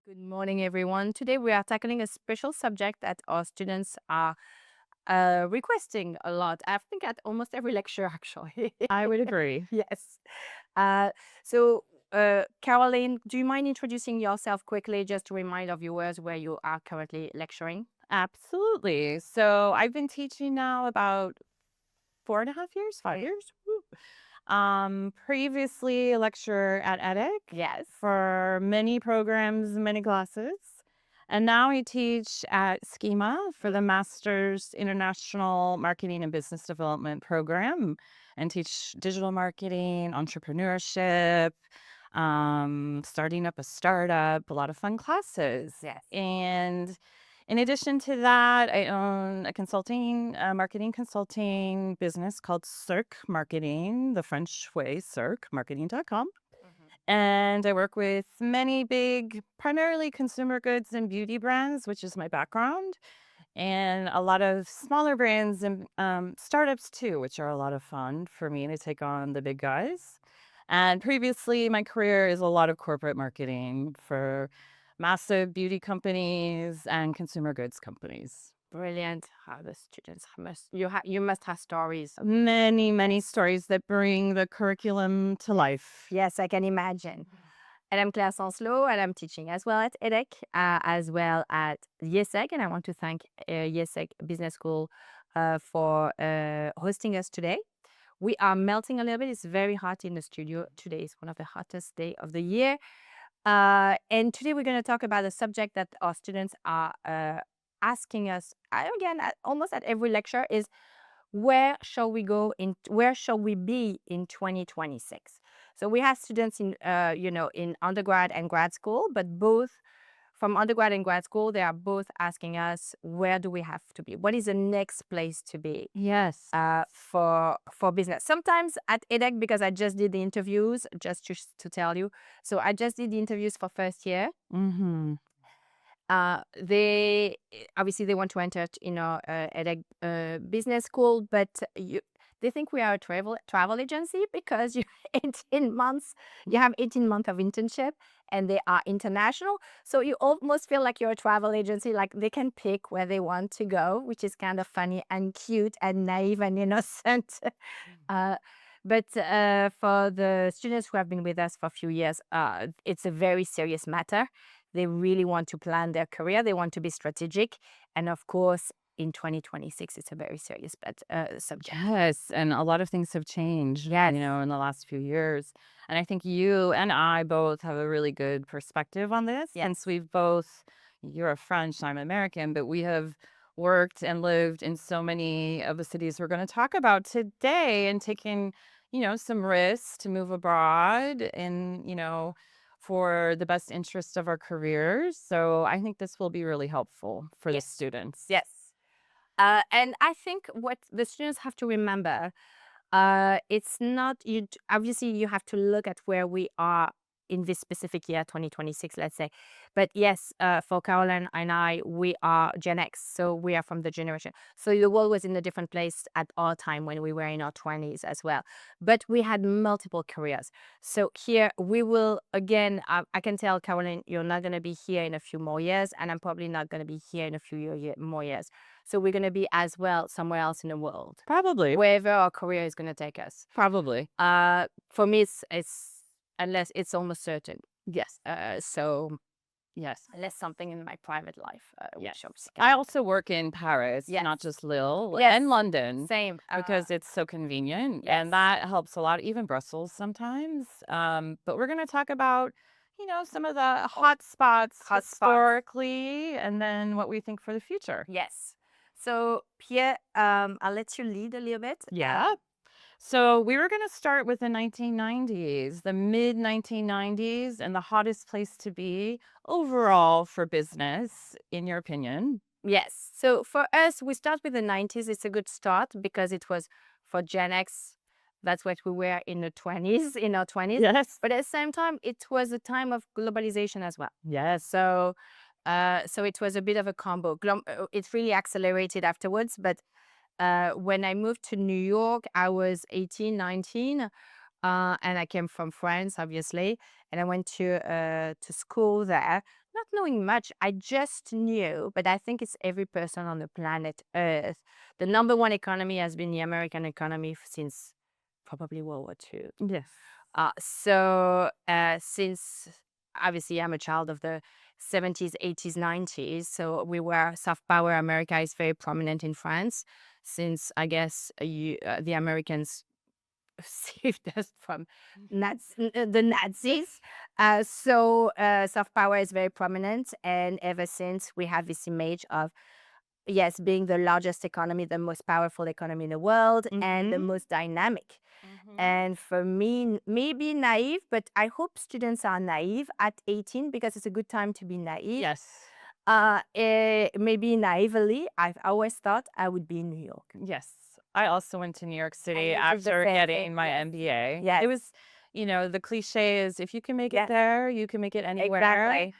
Good morning, everyone. Today we are tackling a special subject that our students are requesting a lot. I think at almost every lecture, actually. I would agree. Yes. Uh, so, Caroline, do you mind introducing yourself quickly just to remind our viewers where you are currently lecturing? Absolutely. So I've been teaching now about 4.5 years, 5 years. Woo. Previously a lecturer at edX Yes. for many programs, many classes. And now I teach at Schema for the Master's International Marketing and Business Development program and teach digital marketing, entrepreneurship, starting up a startup, a lot of fun classes. Yes. And in addition to that, I own a marketing consulting business called Cirque Marketing, the French way, Cirque, marketing.com. Mhm. And I work with many big, primarily consumer goods and beauty brands, which is my background, and a lot of smaller brands and startups too, which are a lot of fun for me to take on the big guys. And previously, my career is a lot of corporate marketing for massive beauty companies and consumer goods companies. Brilliant. The students you must have stories. Many, many stories that bring the curriculum to life. Yes, I can imagine. And I'm Claire Sanslow, and I'm teaching as well at EDEC, as well at YESEC. And I want to thank YESEC Business School for hosting us today. We are melting a little bit. It's very hot in the studio. Today is one of the hottest days of the year. And today we're going to talk about a subject that our students are asking us again almost at every lecture is where shall we be in 2026. So we have students in undergrad and grad school, but both from undergrad and grad school, they are both asking us, where do we have to be, what is the next place to be Yes. for business. Sometimes at edec, because I just did the interviews, just to tell you, so I just did the interviews for first year. Mm-hmm. They obviously they want to enter, at a business school, but they think we are a travel agency because you 18 months, you have 18 months of internship, and they are international. So you almost feel like you're a travel agency, like they can pick where they want to go, which is kind of funny and cute and naive and innocent. uh, but for the students who have been with us for a few years, it's a very serious matter. They really want to plan their career. They want to be strategic. And of course, in 2026, it's a very serious subject. Yes, and a lot of things have changed, Yes. in the last few years. And I think you and I both have a really good perspective on this Yes. since you're a French, I'm American, but we have worked and lived in so many of the cities we're going to talk about today and taken, some risks to move abroad and, for the best interest of our careers. So I think this will be really helpful for the Yes. students. Yes. And I think what the students have to remember, it's not obviously you have to look at where we are in this specific year, 2026, let's say. But yes, for Caroline and I, we are Gen X, so we are from the generation. So the world was in a different place at our time when we were in our 20s as well. But we had multiple careers. So here we will again. I can tell Caroline, you're not going to be here in a few more years, and I'm probably not going to be here in a few more years. So we're going to be as well somewhere else in the world, Probably, wherever our career is going to take us. probably. For me, it's unless it's almost certain. Yes. So Yes. unless something in my private life, Yes. which obviously I also work in Paris, yes, not just Lille, yes, and London same. because it's so convenient Yes, and that helps a lot, even Brussels sometimes. But we're going to talk about, some of the hot spots hot spots. historically and then what we think for the future. Yes. So Pierre, I'll let you lead a little bit. Yeah. So we were going to start with the 1990s, the mid 1990s, and the hottest place to be overall for business, in your opinion. Yes. So for us, we start with the 90s. It's a good start because it was for Gen X. That's what we were in the 20s, in our 20s. Yes. But at the same time, it was a time of globalization as well. Yes. So it was a bit of a combo. It really accelerated afterwards. But when I moved to New York, I was 18, 19. And I came from France, obviously. And I went to school there. not knowing much, I just knew, but I think it's every person on the planet Earth. The number one economy has been the American economy since probably World War II. Yes. Since obviously I'm a child of the 70s, 80s, 90s, so we were soft power. America is very prominent in France since I guess the Americans saved us from the Nazis. Soft power is very prominent, and ever since we have this image of yes, being the largest economy, the most powerful economy in the world, and the Mm-hmm. most dynamic. Mm-hmm. And for me, maybe naive, but I hope students are naive at 18 because it's a good time to be naive. Yes. Maybe naively, I've always thought I would be in New York. Yes. I also went to New York And City you did the after same thing. getting my Yes. MBA. Yes. It was, the cliche is if you can make it Yes. there, you can make it anywhere. Exactly.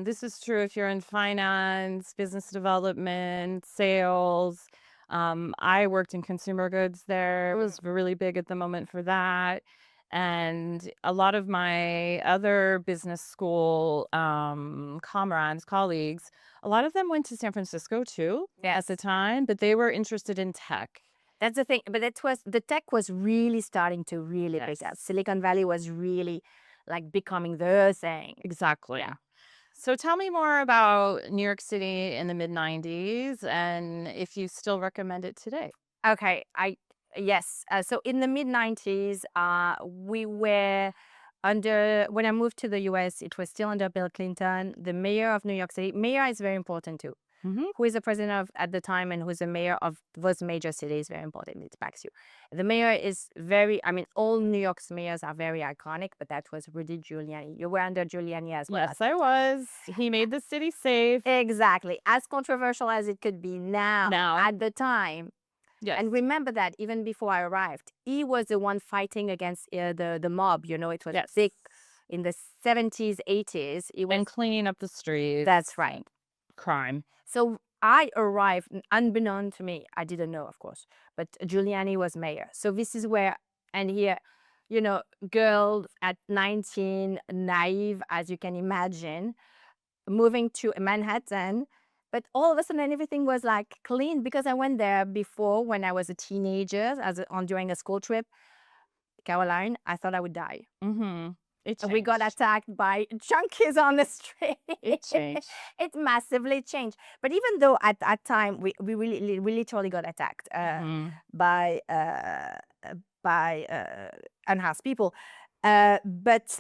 This is true if you're in finance, business development, sales. I worked in consumer goods there. It was really big at the moment for that. And a lot of my other business school comrades, colleagues, a lot of them went to San Francisco too at the Yes. time, but they were interested in tech. That's the thing. But it was the tech was really starting to really pick up. Yes. Silicon Valley was really like becoming the thing. Exactly. Yeah. So tell me more about New York City in the mid 90s and if you still recommend it today. Okay. Yes. So in the mid 90s, we were under when I moved to the US, it was still under Bill Clinton, the mayor of New York City. Mayor is very important too. Hmm. Who is the president of at the time and who's the mayor of those major cities, very important. It backs you. The mayor is very, I mean, all New York's mayors are very iconic, but that was Rudy Giuliani. You were under Giuliani as well. Yes, I was. He made the city safe. Exactly. As controversial as it could be now, Now. at the time. Yes. And remember that even before I arrived, he was the one fighting against the mob. It was Yes. big in the 70s, 80s. It was, And cleaning up the streets. that's right. Crime. So I arrived, unbeknown to me, I didn't know, of course, but Giuliani was mayor. So this is where, and here, girl at 19, naive, as you can imagine, moving to Manhattan. But all of a sudden, everything was like clean because I went there before when I was a teenager, during a school trip. Caroline, I thought I would die. Mm-hmm. It We got changed. attacked by junkies on the street. It changed. It massively changed. But even though at that time we literally got attacked Mhm. by unhoused people, but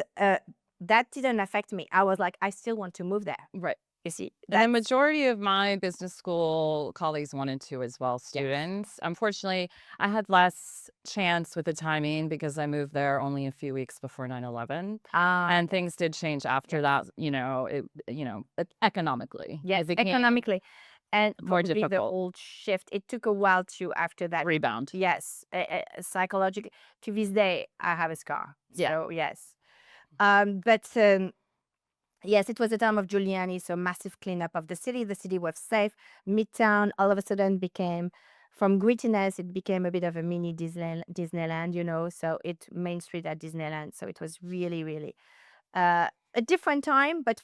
that didn't affect me. I was like, I still want to move there. Right. You see, And the that majority of my business school colleagues wanted to as well, students. Unfortunately, I had less chance with the timing because I moved there only a few weeks before 9/11. And things did change after that, economically. yes, It became economically, and more probably the difficult. old shift. It took a while to after that. Rebound. Yes, psychologically. To this day, I have a scar. Yeah. So yes, but yes, it was the time of Giuliani, so massive cleanup of the city. The city was safe. Midtown all of a sudden became, from grittiness, it became a bit of a mini Disneyland. So Main Street at Disneyland. So it was really, really a different time. But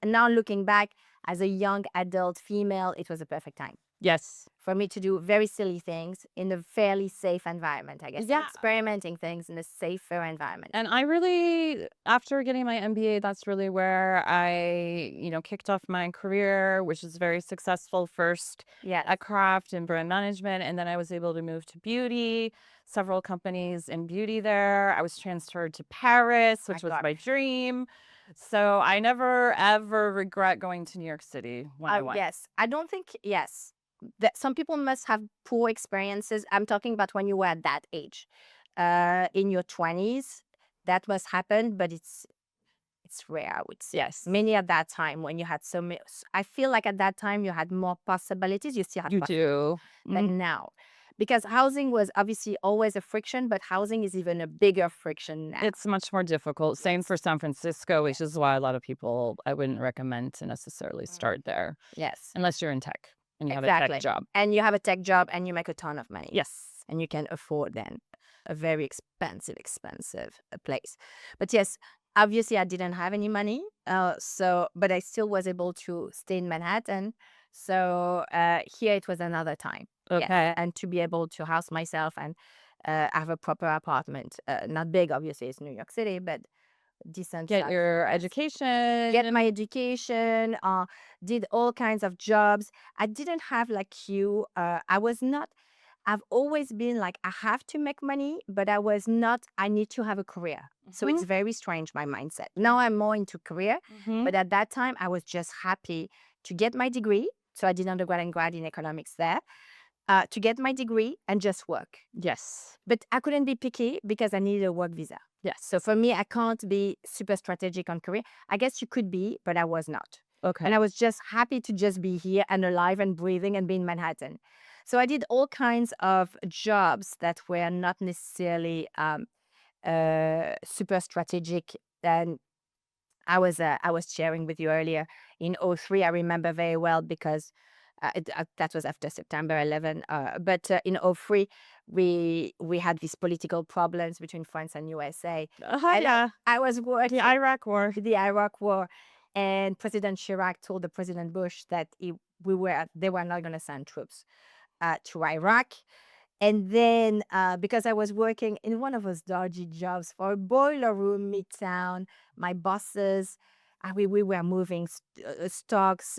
now looking back as a young adult female, it was a perfect time Yes. for me to do very silly things in a fairly safe environment, I guess. Yeah. Experimenting things in a safer environment. And I really, after getting my MBA, that's really where I, kicked off my career, which is very successful. First Yes. at craft and brand management, and then I was able to move to beauty, several companies in beauty there. I was transferred to Paris, which was God. my dream. So I never, ever regret going to New York City when I went. Yes. I don't think, yes. That some people must have poor experiences. I'm talking about when you were at that age. In your 20s, that must happen, but it's rare, I would say. Yes. Many at that time when you had so many, I feel like at that time you had more possibilities. You still had You do. than now. Because housing was obviously always a friction, but housing is even a bigger friction now. It's much more difficult. Same for San Francisco, which is why a lot of people, I wouldn't recommend to necessarily start there Yes. unless you're in tech and you have a Exactly. tech job. And you have a tech job and you make a ton of money. Yes. And you can afford then a very expensive place. But yes, Obviously, I didn't have any money, but I still was able to stay in Manhattan. So here it was another time, yes, Okay. and to be able to house myself and have a proper apartment, not big, obviously, it's New York City, but decent Get size, your yes. Get my education. education, did all kinds of jobs. I didn't have like you. I was not. I've always been like I have to make money, but I was not. I need to have a career. So Mhm, it's very strange my mindset. Now I'm more into career, mhm. but at that time I was just happy to get my degree. So I did undergrad and grad in economics there. To get my degree and just work. Yes. But I couldn't be picky because I needed a work visa. Yes. So for me, I can't be super strategic on career. I guess you could be, but I was not. Okay. And I was just happy to just be here and alive and breathing and be in Manhattan. So I did all kinds of jobs that were not necessarily super strategic. And I was sharing with you earlier in '03. I remember very well because that was after September 11. But in '03, we had these political problems between France and USA, and Yeah. I was The working Iraq War. the Iraq War, and President Chirac told the President Bush that they were not going to send troops to Iraq. And then, because I was working in one of those dodgy jobs for a boiler room midtown, my bosses, we were moving stocks.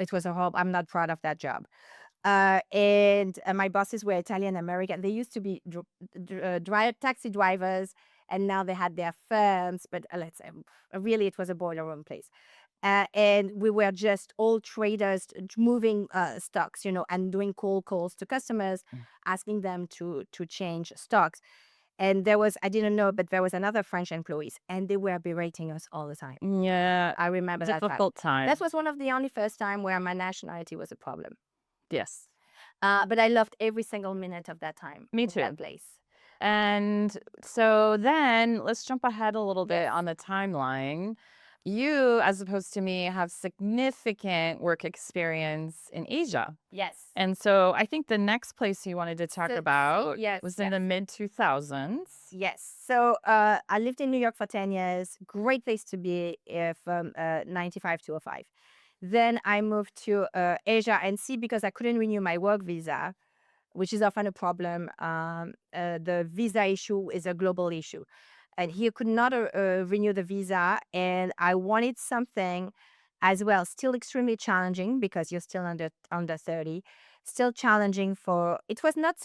It was a horrible. I'm not proud of that job. And my bosses were Italian American. They used to be taxi drivers, and now they had their firms. But let's say, really, it was a boiler room place. And we were just all traders moving stocks, and doing cold calls to customers, asking them to change stocks. And I didn't know, but there was another French employees, and they were berating us all the time. Yeah. I remember that time. Difficult That time. was one of the only first time where my nationality was a problem. Yes. But I loved every single minute of that time Me in that too. place. And so then let's jump ahead a little bit Yes. on the timeline. You, as opposed to me, have significant work experience in Asia. Yes. And so I think the next place you wanted to talk So, about yes, was in yes. the mid 2000s. Yes. So I lived in New York for 10 years. Great place to be from 95 to '05. Then I moved to Asia and see because I couldn't renew my work visa, which is often a problem. The visa issue is a global issue. And he could not renew the visa. And I wanted something as well, still extremely challenging because you're still under 30, still challenging it was not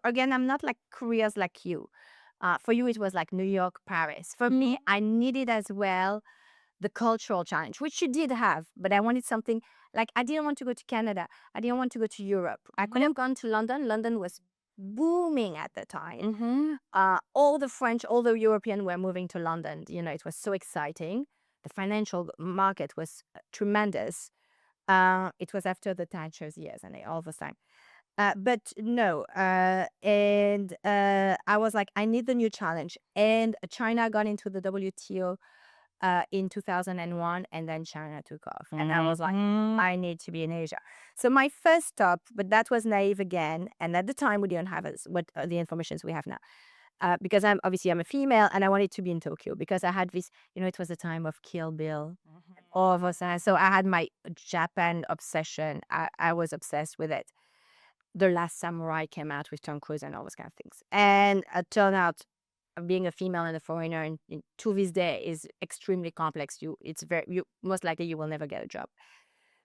again, I'm not like careers like you. For you, it was like New York, Paris. For me, I needed as well the cultural challenge, which you did have, but I wanted something like I didn't want to go to Canada. I didn't want to go to Europe. I could have gone to London. London was booming at the time. Mm-hmm. All the French, all the European were moving to London. It was so exciting. The financial market was tremendous. It was after the Thatcher's years and all this time. But no, and I was like, I need the new challenge. And China got into the WTO in 2001, and then China took off. And I was like, Mm-hmm. I need to be in Asia. So my first stop, but that was naive again. And at the time, we didn't have the informations we have now. Because I'm a female and I wanted to be in Tokyo because I had this, it was a time of Kill Bill. All of us. So I had my Japan obsession. I was obsessed with it. The Last Samurai came out with Tom Cruise and all those kind of things. And it turned out being a female and a foreigner to this day is extremely complex. Most likely you will never get a job.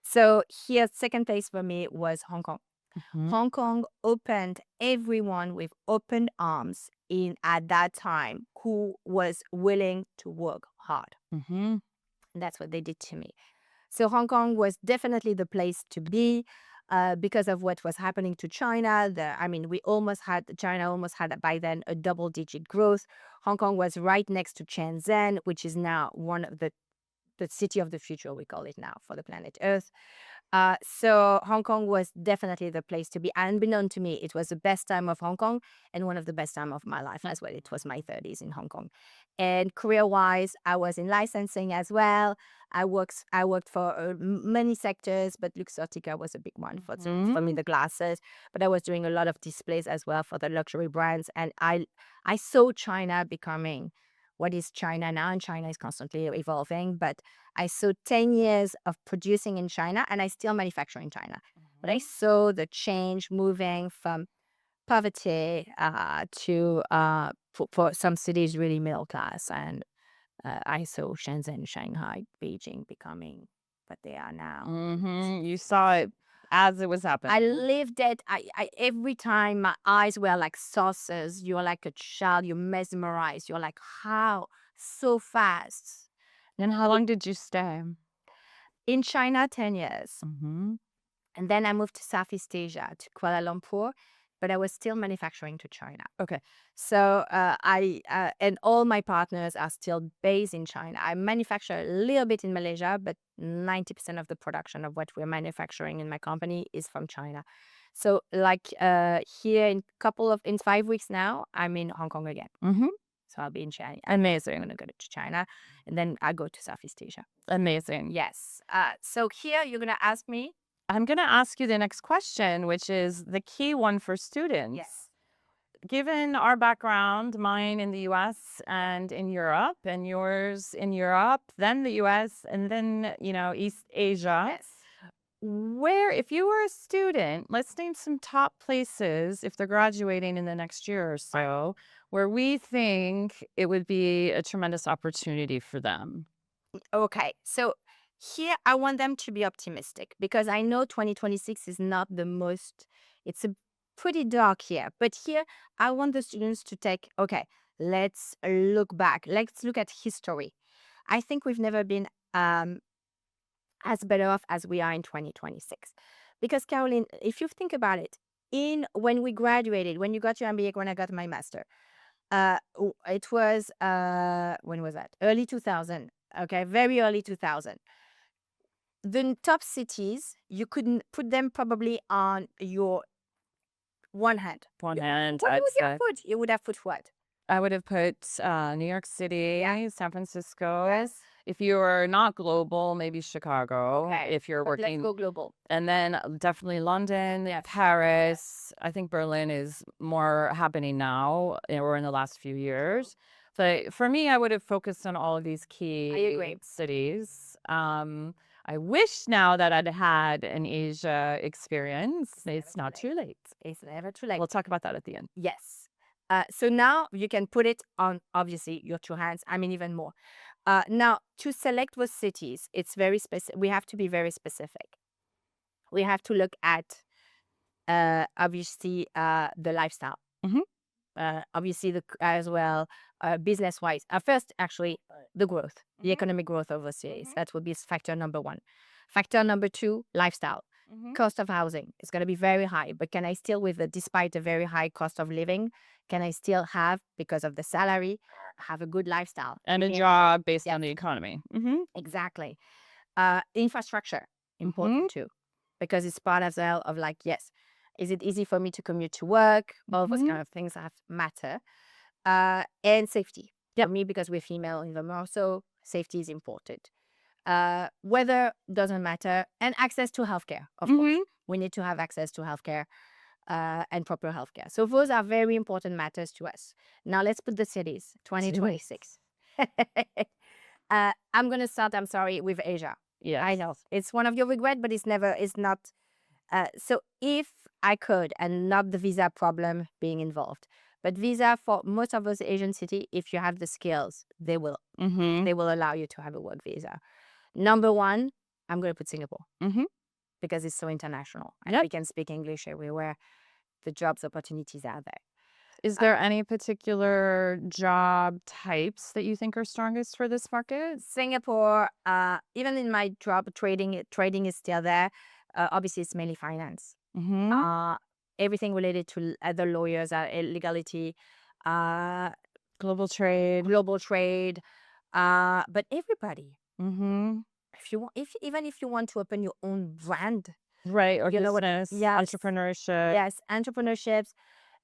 So here, second place for me was Hong Kong. Mm-hmm. Hong Kong opened everyone with open arms in at that time who was willing to work hard. Mm-hmm. And that's what they did to me. So Hong Kong was definitely the place to be because of what was happening to China. China almost had by then a double-digit growth. Hong Kong was right next to Shenzhen, which is now one of the city of the future, we call it now, for the planet Earth. So Hong Kong was definitely the place to be. Unbeknown to me, it was the best time of Hong Kong and one of the best time of my life as well. It was my 30s in Hong Kong. And career-wise, I was in licensing as well. I worked for many sectors, but Luxottica was a big one for me, Mhm. the glasses. But I was doing a lot of displays as well for the luxury brands. And I saw China becoming what is China now, and China is constantly evolving. But I saw 10 years of producing in China and I still manufacture in China. But I Mhm. saw the change moving from poverty to, for some cities, really middle class. And I saw Shenzhen, Shanghai, Beijing becoming what they are now. You saw it as it was I happening. lived it. Every time my eyes were like saucers. You're like a child. You're mesmerized. You're like, how so fast? And how long did you stay? In China, 10 years. Mhm. And then I moved to Southeast Asia, to Kuala Lumpur, but I was still manufacturing to China. Okay. So and all my partners are still based in China. I manufacture a little bit in Malaysia, but 90% of the production of what we're manufacturing in my company is from China. So like here in 5 weeks now, I'm in Hong Kong again. Mhm. So I'll be in China. I'm Amazing. gonna go to China, and then I go to Southeast Asia. Amazing. Yes. So here you're gonna ask me. I'm gonna ask you the next question, which is the key one for students. Yes. Given our background, mine in the US and in Europe, and yours in Europe, then the US, and then, East Asia, Yes. where, if you were a student, let's name some top places if they're graduating in the next year or so, where we think it would be a tremendous opportunity for them. Okay. So here I want them to be optimistic because I know 2026 is not the most, it's a pretty dark year. But here I want the students to take, okay, let's look back. Let's look at history. I think we've never been as better off as we are in 2026. Because Caroline, if you think about it, in when we graduated, when you got your MBA, when I got my master, it was when was that? Early 2000. Okay, very early 2000. The top cities, you couldn't put them probably on your one hand. One hand, What I'd would you say. put? You would have put what? I would have put New York Yeah. City, San Francisco. Yes. If you're not global, maybe Chicago. Okay. If you're But let's working, go global. and then definitely London, Yes. Paris. I think Berlin is more happening now, or in the last few years. But for me, I would have focused on all of these I key agree. cities. I wish now that I'd had an Asia experience. It's not too late. It's never too late. We'll talk about that at the end. Yes. So now you can put it on, obviously, your two hands. I mean, even more. Now, to select those cities, it's very specific. We have to be very specific. We have to look at, obviously, the lifestyle. Mhm. Obviously, as well, business wise. First, actually, the growth, the Mhm. economic growth of the cities. Mhm. That would be factor number one. Factor number two, lifestyle. Mhm. Cost of housing is going to be very high, but can I still, despite the very high cost of living, can I still have, because of the salary, have a good lifestyle? And a Living- job based Yes, on the economy. Mhm. exactly. Infrastructure, Mhm. important too, because it's part as well of like, yes, is it easy for me to commute to work? All those Mhm. kind of things have matter. And safety. For me, because we're female even more, so safety is important. Weather doesn't matter, and access to healthcare, of course. Mhm. We need to have access to healthcare and proper healthcare. So those are very important matters to us. Now let's put the cities. 2026. I'm gonna start. I'm sorry, with Asia. I Yes. know it's one of your regret, but it's never. It's not. So if I could, and not the visa problem being involved, but visa for most of those Asian city, if you have the skills, they will. Mhm. They will allow you to have a work visa. Number one, I'm going to put Singapore Mhm. because it's so international and Yep. we can speak English everywhere. The jobs opportunities are there. Is there any particular job types that you think are strongest for this market? Singapore, even in my job, trading is still there. Obviously, it's mainly finance. Mhm. Uh, Everything related to other lawyers, legality, uh, Global trade. global trade. But everybody, Mhm. if you want, if even if you want to open your own brand, Right. Or you know what? business, Yes, entrepreneurship. yes, entrepreneurships.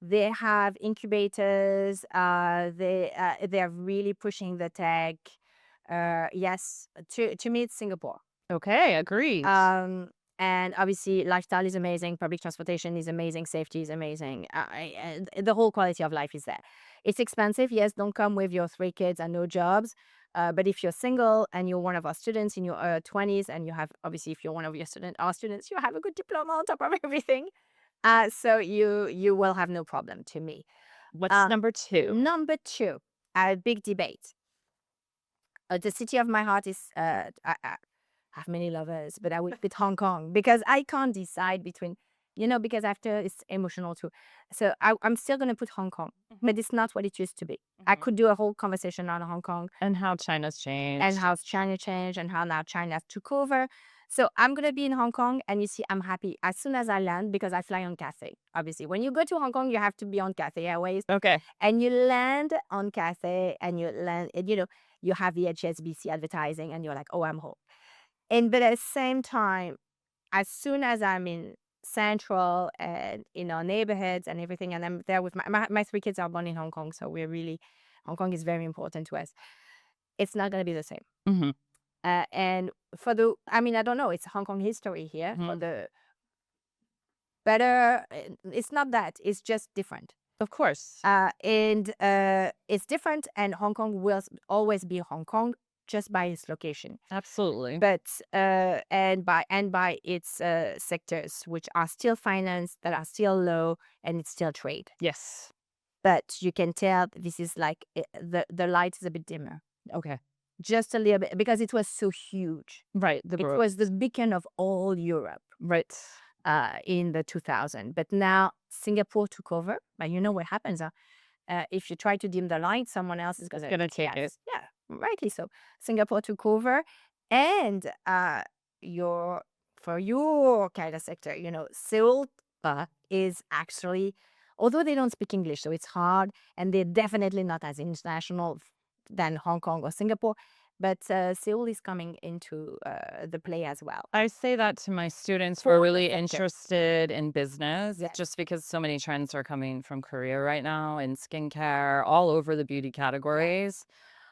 They have incubators. They are really pushing the tech. Yes, to me, it's Singapore. Okay, agreed. Um, and obviously, lifestyle is amazing. Public transportation is amazing. Safety is amazing. And the whole quality of life is there. It's expensive. Yes, don't come with your 3 kids and no jobs. But if you're single and you're one of our students in your 20s, and you have, obviously, if you're one of our students, you have a good diploma on top of everything. So you will have no problem to me. What's Uh, number two? Number two, a big debate. The city of my heart is I have many lovers, but I would pick Hong Kong because I can't decide between, because after it's emotional too. So I'm still gonna put Hong Kong, but it's not what it used to be. I Mhm. could do a whole conversation on Hong Kong And how China's and changed. how China changed and how now China took over. So I'm gonna be in Hong Kong, and you see, I'm happy as soon as I land because I fly on Cathay. Obviously, when you go to Hong Kong, you have to be on Cathay Airways, Okay. and you land on Cathay, and you land, and you have the HSBC advertising, and you're like, oh, I'm home. And but at the same time, as soon as I'm in Central and in our neighborhoods and everything, and I'm there with my 3 kids are born in Hong Kong, so we're really Hong Kong is very important to us. It's not gonna be the same. Hmm. And I don't know, it's Hong Kong history here for Hmm. the better. It's not that, it's just different. Of course. And it's different, and Hong Kong will always be Hong Kong just by its location, Absolutely. but and by its sectors, which are still finance, that are still low, and it's still trade. Yes. But you can tell this is like the light is a bit dimmer, Okay. just a little bit, because it was so huge. Right. The It growth. was the beacon of all Europe Right. in the 2000. But now Singapore took over. But you know what happens? If you try to dim the light, someone else is gonna Gonna take it. yeah, rightly so. Singapore took over, and your for your kind of sector, Seoul is actually, although they don't speak English, so it's hard, and they're definitely not as international than Hong Kong or Singapore. But Seoul is coming into the play as well. I say that to my students who For are the really sector. interested in business, Yes. just because so many trends are coming from Korea right now in skincare, all over the beauty categories.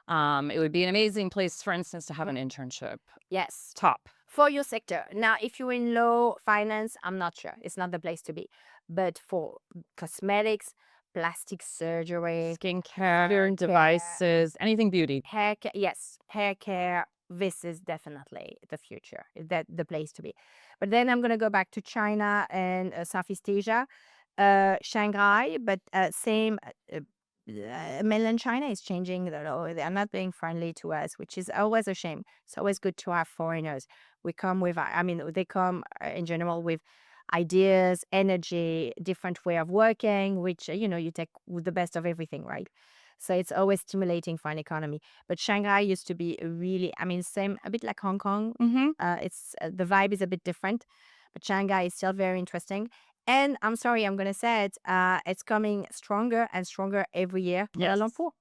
It would be an amazing place, for instance, to have an internship. Yes. Top. For your sector. Now, if you're in low finance, I'm not sure. It's not the place to be. But for cosmetics, plastic surgery, Skincare, hair care, devices, anything beauty. hair care, yes, hair care, this is definitely the future, that the place to be. But then I'm going to go back to China and Southeast Asia, Shanghai, but same. Mainland China is changing. They're not being friendly to us, which is always a shame. It's always good to have foreigners. We come with, they come in general with ideas, energy, different way of working, which you take with the best of everything, right? So it's always stimulating for an economy. But Shanghai used to be really, same, a bit like Hong Kong. Mm-hmm. It's the vibe is a bit different, but Shanghai is still very interesting. And I'm sorry, I'm gonna say it. It's coming stronger and stronger every year. Kuala Yes. Lumpur.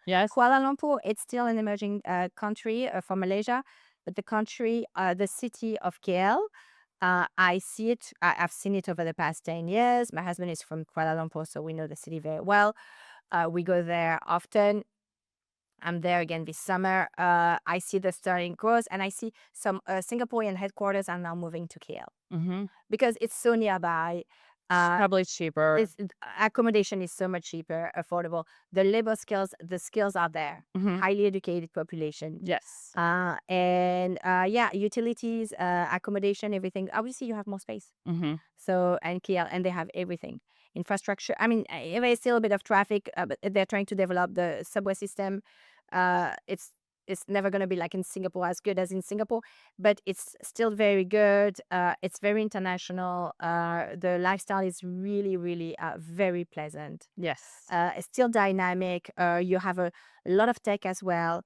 Yes. Kuala Lumpur. It's still an emerging country for Malaysia, but the city of KL. I see it. I've seen it over the past 10 years. My husband is from Kuala Lumpur, so we know the city very well. We go there often. I'm there again this summer. I see the starting growth, and I see some Singaporean headquarters are now moving to KL Mm-hmm. because it's so nearby. Probably cheaper. Accommodation is so much cheaper, affordable. The skills are there. Mm-hmm. Highly educated population. Yes. And yeah, utilities, accommodation, everything. Obviously, you have more space. Mm-hmm. So, and KL, and they have everything. Infrastructure. There's still a bit of traffic, but they're trying to develop the subway system. It's never going to be like in Singapore, as good as in Singapore, but it's still very good. It's very international. The lifestyle is really, really very pleasant. Yes. It's still dynamic. You have a lot of tech as well.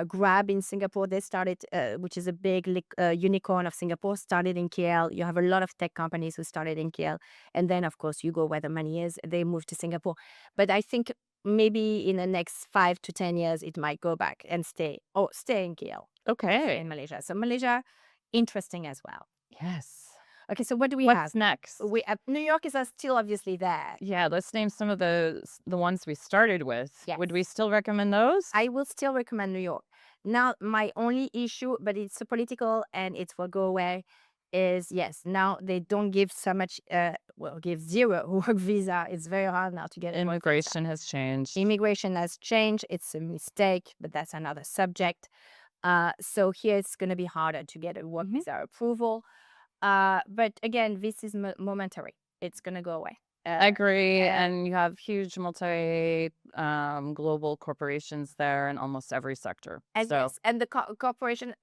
Grab in Singapore, they started, which is a big unicorn of Singapore, started in KL. You have a lot of tech companies who started in KL. And then, of course, you go where the money is. They move to Singapore. But I think maybe in the next 5 to 10 years, it might go back and stay in KL. Okay. in Malaysia. So Malaysia, interesting as well. Yes. Okay, so what do we have? What's next? We New York is still obviously there. Yeah, let's name some of the ones we started with. Yes. Would we still recommend those? I will still recommend New York. Now, my only issue, but it's a political and it will go away, is yes, now they don't give so much, well, give zero work visa. It's very hard now to get a work visa. Immigration has changed. Immigration has changed. It's a mistake, but that's another subject. So here it's going to be harder to get a work Mhm. visa approval. But again, this is momentary. It's going to go away. I agree. uh, And you have huge multi global corporations there in almost every sector. And So yes, and the corporation,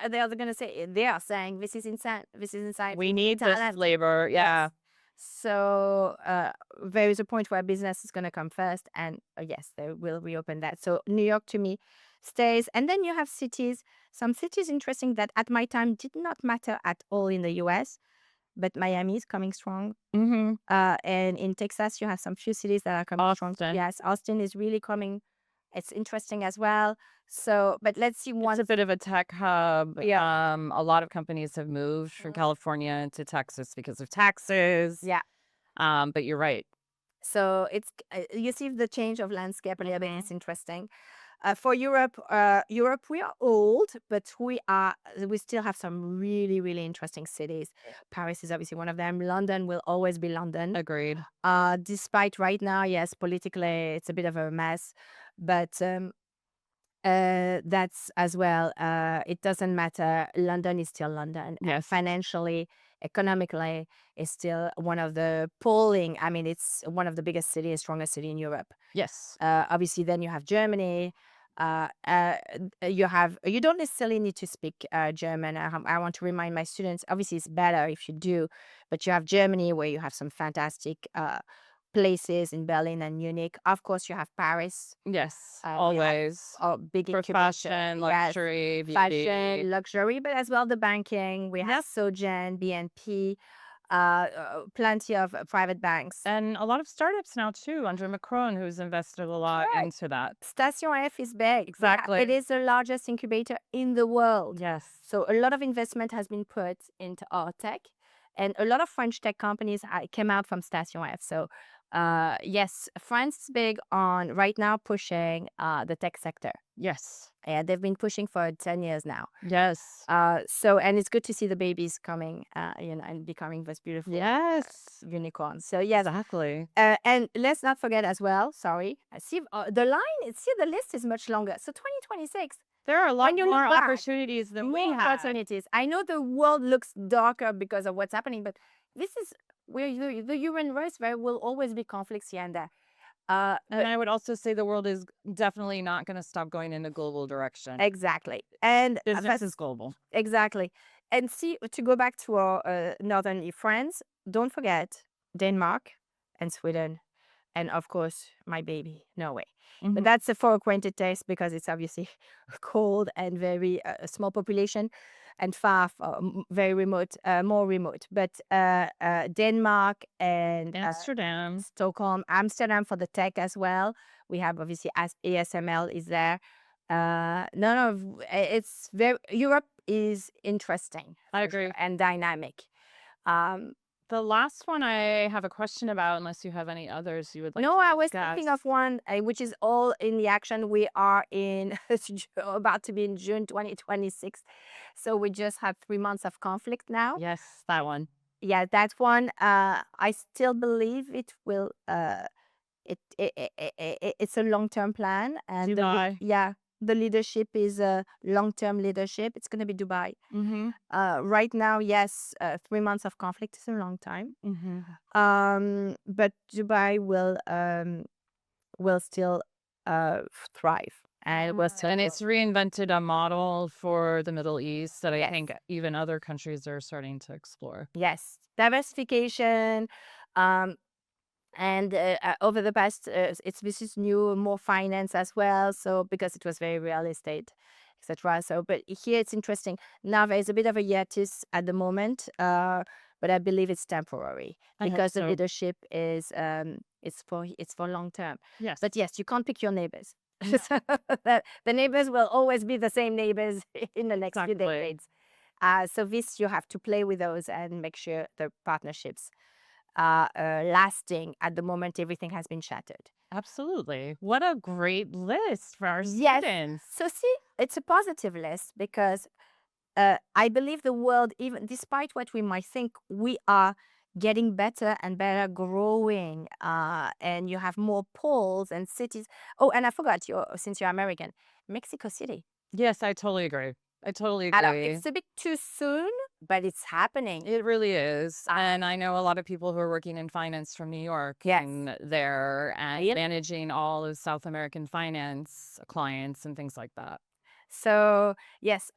they are going to say, they are saying this is insane. This is insane. we need this Talent. labor. Yeah. Yes. So there is a point where business is going to come first, and yes, they will reopen that. So New York to me stays, and then you have cities. Some cities interesting that at my time did not matter at all in the U.S., but Miami is coming strong. Mm-hmm. And in Texas, you have some few cities that are coming strong. Austin. Yes, Austin is really coming. It's interesting as well. So, but let's see It's one. a bit of a tech hub. Yeah. A lot of companies have moved from California to Texas because of taxes. Yeah. But you're right. So it's you see the change of landscape a little bit. It's interesting. For Europe, Europe we are old, but we still have some really really interesting cities. Paris is obviously one of them. London will always be London. Agreed. Despite right now, yes, politically it's a bit of a mess, but that's as well. It doesn't matter. London is still London. And Yes. financially, economically, is still one of the polling. I mean, it's one of the biggest cities, strongest city in Europe. Yes. Obviously, then you have Germany. You don't necessarily need to speak German. I want to remind my students. Obviously, it's better if you do, but you have Germany where you have some fantastic places in Berlin and Munich. Of course, you have Paris. Yes. We have Always. big For incubation. fashion, Yes, luxury, beauty. fashion, luxury, but as well the banking. We have Yep. Sogen, BNP, plenty of private banks. And a lot of startups now too, under Macron, who's invested a lot Right. into that. Station F is big. Exactly. It is the largest incubator in the world. Yes. So a lot of investment has been put into our tech, and a lot of French tech companies came out from Station F. So yes, France is big on right now pushing the tech sector. Yes. Yeah, they've been pushing for 10 years now. Yes. So, and it's good to see the babies coming, and becoming this beautiful Yes. unicorn. So yes, Exactly. and let's not forget as well. Sorry, I see the line. See, the list is much longer. So 2026. There are a lot When you more look back, opportunities than we more have. opportunities. I know the world looks darker because of what's happening, but this is where the human race. There will always be conflicts here and there. And But I would also say the world is definitely not going to stop going in a global direction. exactly, and Business is global. exactly. And see, to go back to our northern friends, don't forget Denmark and Sweden, and of course my baby Norway. Mhm. But that's a for acquainted taste because it's obviously cold and very small population, and far, very remote, more remote. But Denmark and Amsterdam. Stockholm, Amsterdam for the tech as well. We have obviously ASML is there. None of it's very Europe is interesting. I For sure, agree. and dynamic. Um, The last one I have a question about, unless you have any others you would like no, to I was thinking discuss. of one which is all in the action. We are in about to be in June 2026, so we just have 3 months of conflict now. Yes, that one. Yeah, that one. I still believe it will. It's a long-term plan, and Dubai. the leadership is a long-term leadership. It's going to be Dubai. Mm-hmm. Right now, yes, 3 months of conflict is a long time. Mm-hmm. But Dubai will still thrive, and will still And grow. it's reinvented a model for the Middle East that I Yes. think even other countries are starting to explore. Yes, diversification. And over the past, this is new, more finance as well. So because it was very real estate, etc. So, but here it's interesting. Now there is a bit of a hiatus at the moment, but I believe it's temporary I hope because the so. leadership is it's for long term. Yes. But yes, you can't pick your neighbors. No, So the neighbors will always be the same neighbors in the next few exactly. decades. So this you have to play with those and make sure the partnerships are lasting at the moment everything has been shattered. Absolutely. What a great list for our Yes. students. So see, it's a positive list because I believe the world, even despite what we might think, we are getting better and better, growing, and you have more poles and cities. Oh, and I forgot, since you're American, Mexico City. Yes, I totally agree. I totally Alors, agree. it's a bit too soon, but it's happening. It really is. Uh, And I know a lot of people who are working in finance from New York yes. and they're Yep. managing all of South American finance clients and things like that. So yes,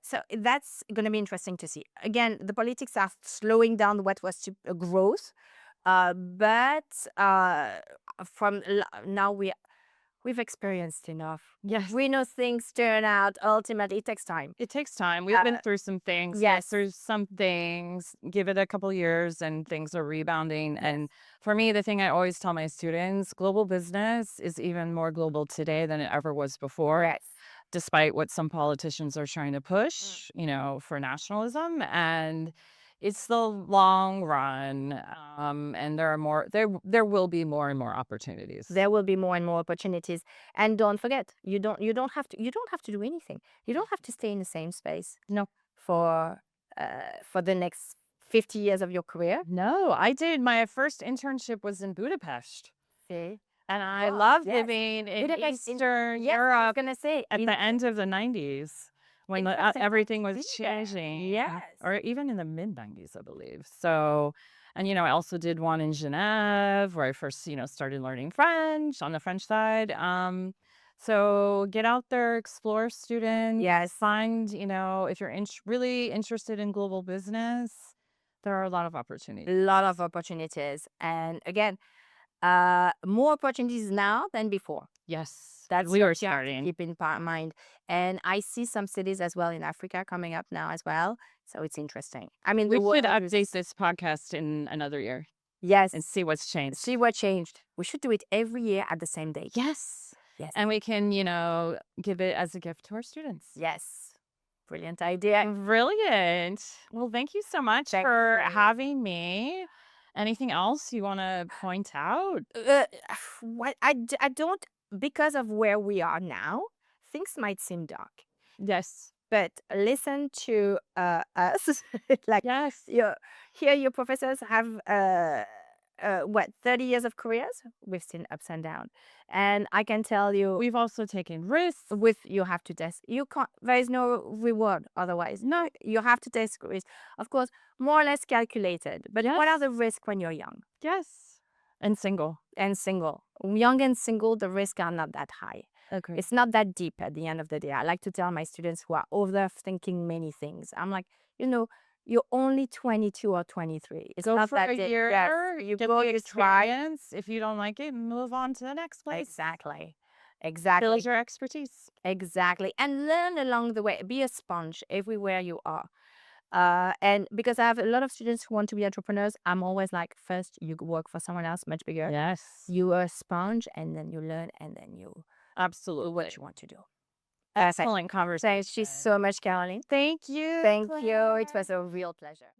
so that's going to be interesting to see. Again, the politics are slowing down what was growth, but now we've experienced enough. Yes. We know things turn out. Ultimately, it takes time. It takes time. We've been Uh, through some things, been yes, through some things, give it a couple years and things are rebounding. yes, And for me, the thing I always tell my students, global business is even more global today than it ever was before, yes. despite what some politicians are trying to Mm. push, for nationalism. And it's the long run. And there will be more and more opportunities. There will be more and more opportunities. And don't forget, you don't have to do anything. You don't have to stay in the same space No, for the next 50 years of your career. no, I did. My first internship was in Budapest. See? And I Oh, loved yes. living in Budapest in Eastern yes, I was Europe gonna say at in the end of the 90s when interesting time everything to was be there. changing, Yes. or even in the mid 90s, I believe. So, and I also did one in Geneva where I first, started learning French on the French side. So get out there, explore students, Yes. find, if you're really interested in global business, there are a lot of A opportunities. lot of opportunities. And again, more opportunities now than before. Yes, That's we what were you have to starting. keep in mind. And I see some cities as well in Africa coming up now as well. So it's interesting. I mean, We the should world update is, this podcast in another year and yes, see what's see changed. what changed. We should do it every year at the same date. Yes. Yes. And we can, give it as a gift to our students. Yes. Brilliant idea. Brilliant. Well, thank you so much Thank for you. having me. Anything else you want to point out? Uh, I don't, because of where we are now, things might seem dark. Yes. But listen to us. Like Yes. your here, your professors have what 30 years of careers. We've seen ups and downs, and I can tell you, We've also taken risks. with you have to test. You can't. There is no reward otherwise. No. You have to test risk, of course, more or less calculated. But what are Yes. the risks when you're young Yes. And single. and single? Young and single, the risks are not that high. Okay. It's not that deep at the end of the day. I like to tell my students who are overthinking many things. I'm like, you're only 22 or 23. It's Go not for that a deep. Yes, year, you get go, the you try. experience. If you don't like it, move on to the next place. Exactly. Build Exactly. your expertise. Exactly. And learn along the way. Be a sponge everywhere you are. And because I have a lot of students who want to be entrepreneurs, I'm always like, first you work for someone else much bigger. Yes, You are a sponge, and then you learn, and then you do what absolutely. you want to do. Thank Excellent you conversation. so much, Caroline. Thank you, Thank you. It Claire. was a real pleasure.